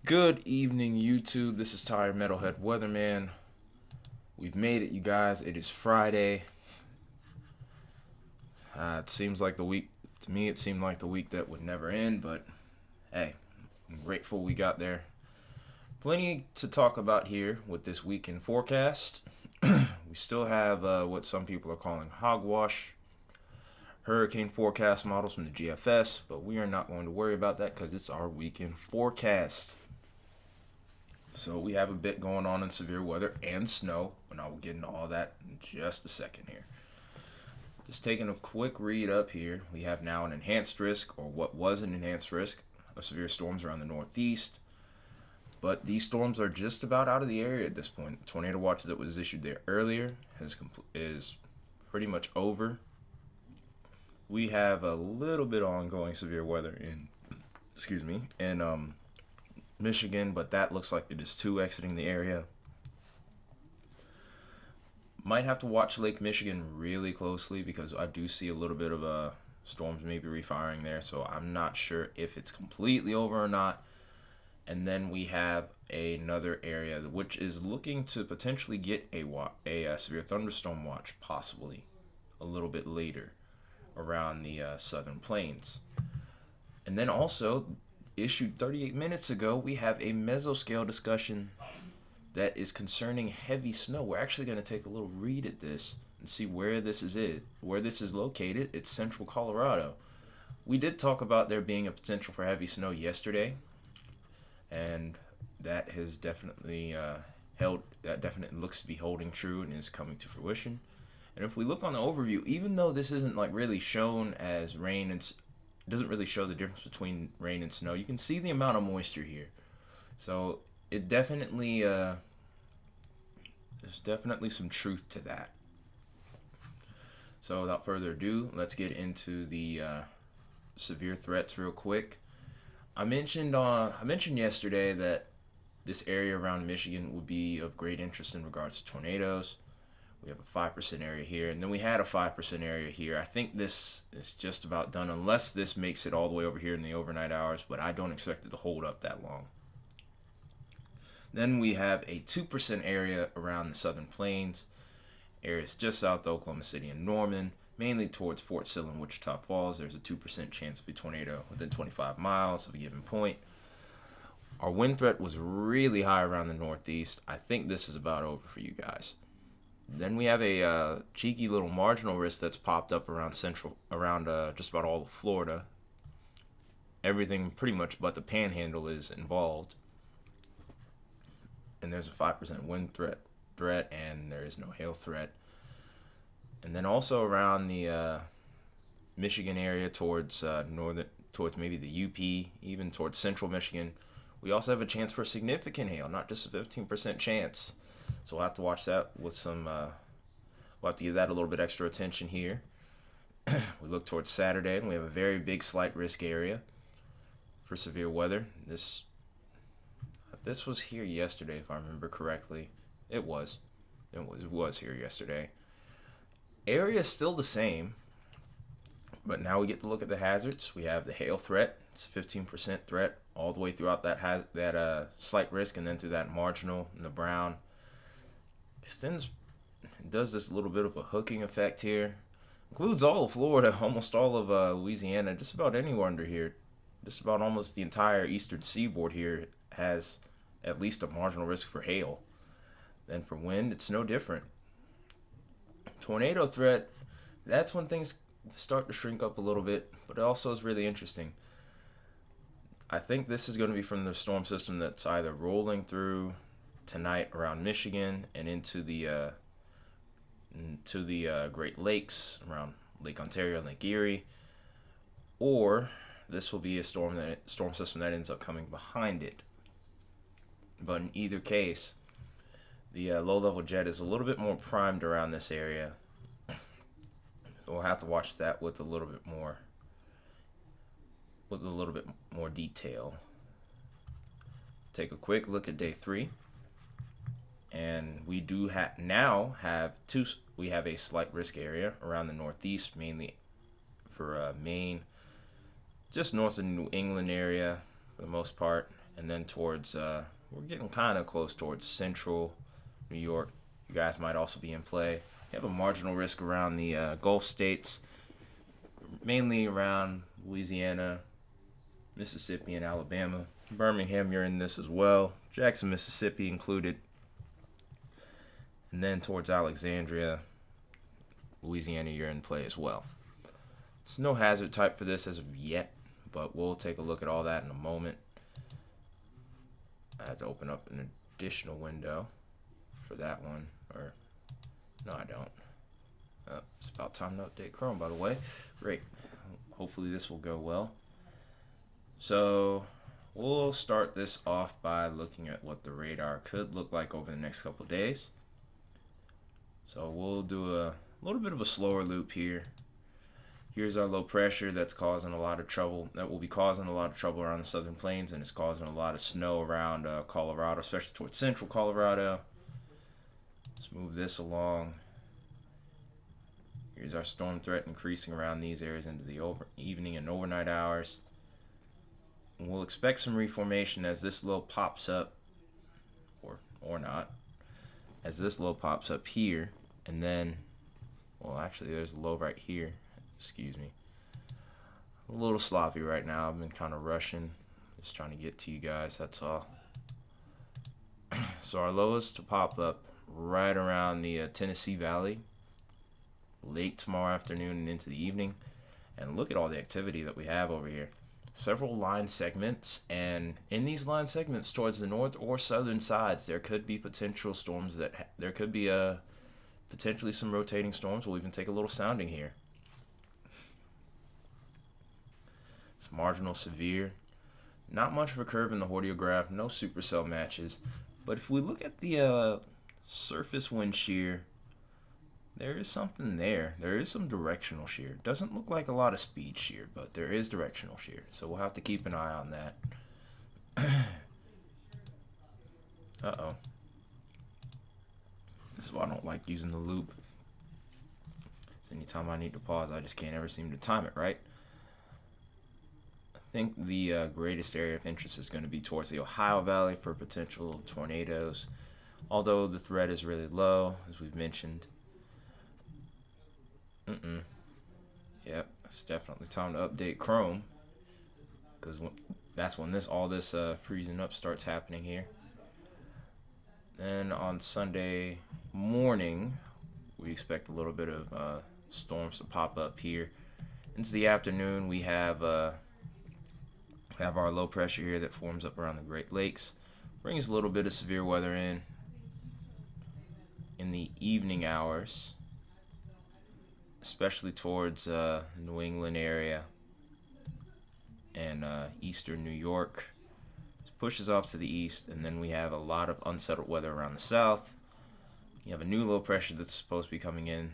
Good evening, YouTube. This is Tire Metalhead Weatherman. We've made it, you guys. It is Friday. It seems like the week, to me, it seemed like the week that would never end, but hey, I'm grateful we got there. Plenty to talk about here with this weekend forecast. We still have what some people are calling hogwash hurricane forecast models from the GFS, but we are not going to worry about that because it's our weekend forecast. So we have a bit going on in severe weather and snow, and I will get into all that in just a second here. Just taking a quick read up here, we have now an enhanced risk, or what was an enhanced risk, of severe storms around the Northeast. But these storms are just about out of the area at this point. The tornado watch that was issued there earlier is pretty much over. We have a little bit of ongoing severe weather in Michigan, but that looks like it is too exiting the area. Might have to watch Lake Michigan really closely because I do see a little bit of storms maybe refiring there, so I'm not sure if it's completely over or not. And then we have another area which is looking to potentially get a severe thunderstorm watch, possibly a little bit later around the southern plains. And then also, issued 38 minutes ago, we have a mesoscale discussion that is concerning heavy snow. We're actually going to take a little read at this and see where this is located. It's central Colorado. We did talk about there being a potential for heavy snow yesterday, and that has definitely definitely looks to be holding true and is coming to fruition. And if we look on the overview, even though this isn't like really shown as rain and doesn't really show the difference between rain and snow, you can see the amount of moisture here. So it definitely there's definitely some truth to that. So without further ado, let's get into the severe threats real quick. I mentioned yesterday that this area around Michigan would be of great interest in regards to tornadoes. We have a 5% area here, and then we had a 5% area here. I think this is just about done unless this makes it all the way over here in the overnight hours, but I don't expect it to hold up that long. Then we have a 2% area around the southern plains, areas just south of Oklahoma City and Norman, mainly towards Fort Sill and Wichita Falls. There's a 2% chance of a tornado within 25 miles of a given point. Our wind threat was really high around the Northeast. I think this is about over for you guys. Then we have a cheeky little marginal risk that's popped up around just about all of Florida. Everything pretty much but the panhandle is involved. And there's a 5% wind threat, and there is no hail threat. And then also around the Michigan area towards maybe the UP, even towards central Michigan, we also have a chance for significant hail, not just a 15% chance. So we'll have to watch that with we'll have to give that a little bit extra attention here. We look towards Saturday, and we have a very big slight risk area for severe weather. This was here yesterday, if I remember correctly. It was here yesterday. Area is still the same, but now we get to look at the hazards. We have the hail threat. It's a 15% threat all the way throughout that slight risk, and then through that marginal and the brown. It does this little bit of a hooking effect here. Includes all of Florida, almost all of Louisiana, just about anywhere under here. Just about almost the entire eastern seaboard here has at least a marginal risk for hail. Then for wind, it's no different. Tornado threat, that's when things start to shrink up a little bit, but it also is really interesting. I think this is going to be from the storm system that's either rolling through tonight around Michigan and into the Great Lakes around Lake Ontario and Lake Erie, or this will be a storm system that ends up coming behind it. But in either case, the low-level jet is a little bit more primed around this area, so we'll have to watch that with a little bit more detail. Take a quick look at day 3. And we do now have we have a slight risk area around the Northeast, mainly for Maine, just north of the New England area for the most part, and then towards we're getting kind of close towards central New York. You guys might also be in play. You have a marginal risk around the Gulf states, mainly around Louisiana, Mississippi, and Alabama. Birmingham, you're in this as well. Jackson, Mississippi included. And then towards Alexandria, Louisiana, you're in play as well. There's no hazard type for this as of yet, but we'll take a look at all that in a moment. I had to open up an additional window for that one. Or, no, I don't. It's about time to update Chrome, by the way. Great. Hopefully this will go well. So we'll start this off by looking at what the radar could look like over the next couple of days. So we'll do a little bit of a slower loop here. Here's our low pressure that's causing a lot of trouble. That will be causing a lot of trouble around the southern plains, and it's causing a lot of snow around Colorado, especially towards central Colorado. Let's move this along. Here's our storm threat increasing around these areas into the evening and overnight hours. And we'll expect some reformation as this low pops up, or not, as this low pops up here, and then, well, actually there's a low right here. Excuse me. A little sloppy right now. I've been kind of rushing, just trying to get to you guys, that's all. So our low is to pop up right around the Tennessee Valley late tomorrow afternoon and into the evening. And look at all the activity that we have over here. Several line segments, and in these line segments towards the north or southern sides, there could be potential storms there could be potentially some rotating storms. We'll even take a little sounding here. It's marginal severe. Not much of a curve in the hordeograph, no supercell matches. But if we look at the surface wind shear, there is something there. There is some directional shear. Doesn't look like a lot of speed shear, but there is directional shear. So we'll have to keep an eye on that. Uh-oh. This is why I don't like using the loop. So anytime I need to pause, I just can't ever seem to time it right. I think the greatest area of interest is going to be towards the Ohio Valley for potential tornadoes. Although the threat is really low, as we've mentioned. Yep, it's definitely time to update Chrome, because that's when all this freezing up starts happening here. Then on Sunday morning, we expect a little bit of storms to pop up here. Into the afternoon, we have our low pressure here that forms up around the Great Lakes. Brings a little bit of severe weather in the evening hours, especially towards New England area and eastern New York. It pushes off to the east, and then we have a lot of unsettled weather around the south. You have a new low pressure that's supposed to be coming in,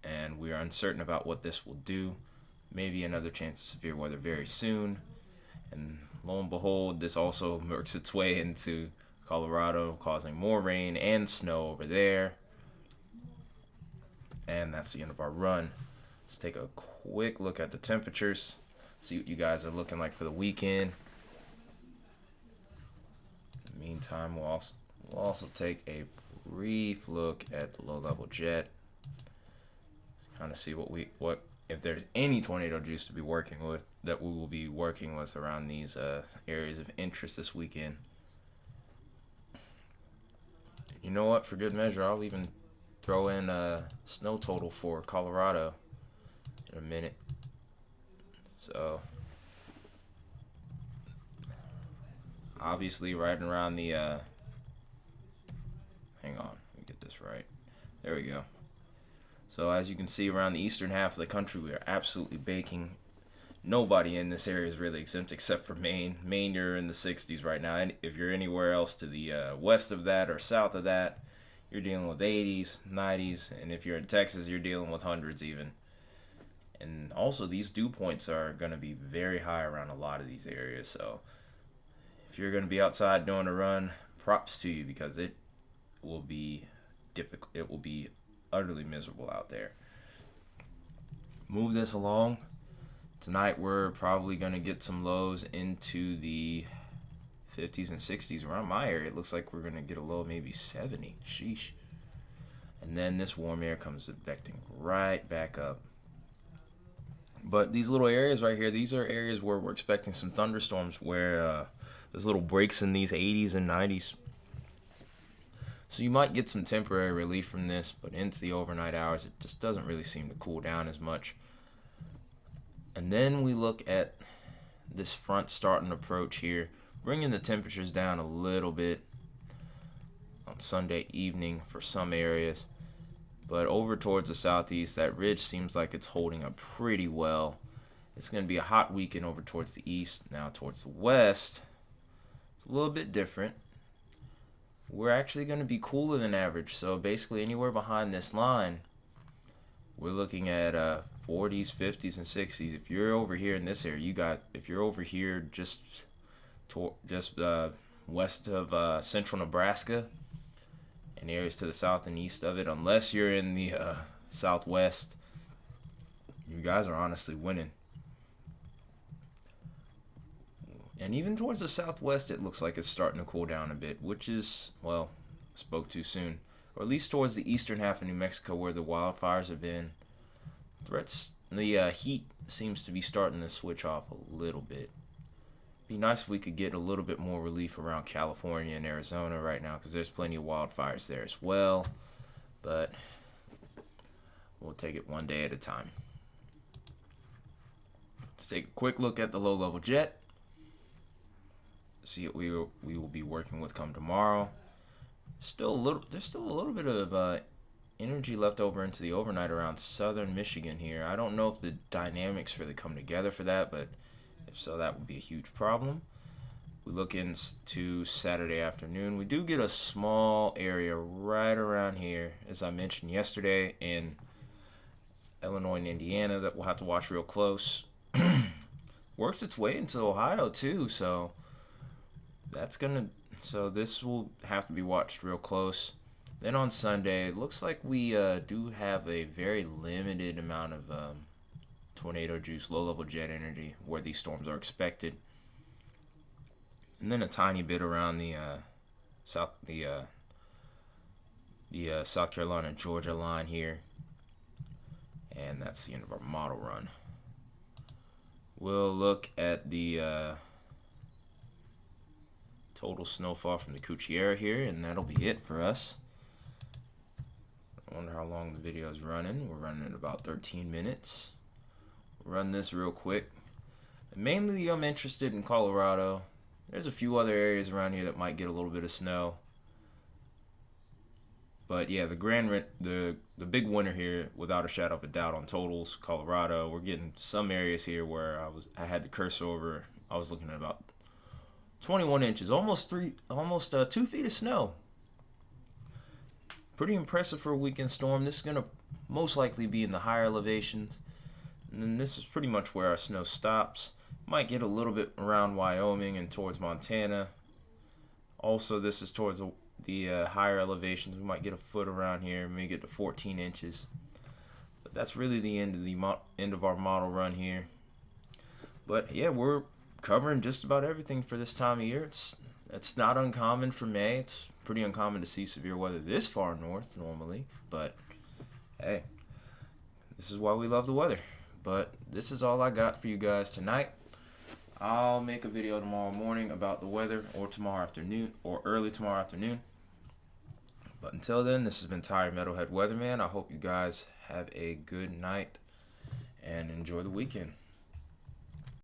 and we are uncertain about what this will do. Maybe another chance of severe weather very soon. And lo and behold, this also works its way into Colorado, causing more rain and snow over there. And that's the end of our run. Let's take a quick look at the temperatures, see what you guys are looking like for the weekend. In the meantime, we'll also take a brief look at the low-level jet, kind of see what if there's any tornado juice to be working with, that we will be working with around these areas of interest this weekend. You know what? For good measure, I'll even throw in a snow total for Colorado in a minute. So obviously right around the hang on, let me get this right. There we go. So as you can see, around the eastern half of the country, we are absolutely baking. Nobody in this area is really exempt except for Maine. Maine, you're in the 60s right now. And if you're anywhere else to the west of that or south of that, you're dealing with 80s, 90s. And if you're in Texas, you're dealing with hundreds even. And also, these dew points are going to be very high around a lot of these areas. So if you're going to be outside doing a run, props to you, because it will be difficult. It will be utterly miserable out there. Move this along. Tonight we're probably going to get some lows into the 50s and 60s around my area. It looks like we're going to get a low maybe 70. Sheesh. And then this warm air comes vecting right back up. But these little areas right here, these are areas where we're expecting some thunderstorms where there's little breaks in these 80s and 90s. So you might get some temporary relief from this, but into the overnight hours, it just doesn't really seem to cool down as much. And then we look at this front starting to approach here, bringing the temperatures down a little bit on Sunday evening for some areas. But over towards the southeast, that ridge seems like it's holding up pretty well. It's going to be a hot weekend over towards the east. Now towards the west, it's a little bit different. We're actually going to be cooler than average. So basically anywhere behind this line, we're looking at 40s, 50s, and 60s. If you're over here in this area, if you're over here just west of central Nebraska, and areas to the south and east of it, unless you're in the southwest, you guys are honestly winning. And even towards the southwest, it looks like it's starting to cool down a bit, which is, well, spoke too soon. Or at least towards the eastern half of New Mexico where the wildfires have been. The heat seems to be starting to switch off a little bit. Be nice if we could get a little bit more relief around California and Arizona right now, because there's plenty of wildfires there as well. But we'll take it one day at a time. Let's take a quick look at the low-level jet. See what we will be working with come tomorrow. There's still a little bit of energy left over into the overnight around southern Michigan here. I don't know if the dynamics really come together for that, but if so, that would be a huge problem. We look into Saturday afternoon. We do get a small area right around here, as I mentioned yesterday, in Illinois and Indiana that we'll have to watch real close. Works its way into Ohio too, so this will have to be watched real close. Then on Sunday, it looks like we do have a very limited amount of tornado juice, low-level jet energy where these storms are expected, and then a tiny bit around the South Carolina Georgia line here, and that's the end of our model run. We'll look at the total snowfall from the Cucchiera here, and that'll be it for us. I wonder how long the video is running. We're running at about 13 minutes. Run this real quick. Mainly I'm interested in Colorado. There's a few other areas around here that might get a little bit of snow. But yeah, the big winner here, without a shadow of a doubt, on totals, Colorado. We're getting some areas here where I had the cursor over. I was looking at about 21 inches, almost 2 feet of snow. Pretty impressive for a weekend storm. This is gonna most likely be in the higher elevations. And then this is pretty much where our snow stops. Might get a little bit around Wyoming and towards Montana. Also, this is towards the higher elevations. We might get a foot around here, maybe get to 14 inches. But that's really the end of our model run here. But yeah, we're covering just about everything for this time of year. It's not uncommon for May. It's pretty uncommon to see severe weather this far north normally. But hey, this is why we love the weather. But this is all I got for you guys tonight. I'll make a video tomorrow morning about the weather, or tomorrow afternoon, or early tomorrow afternoon. But until then, this has been Tired Metalhead Weatherman. I hope you guys have a good night and enjoy the weekend.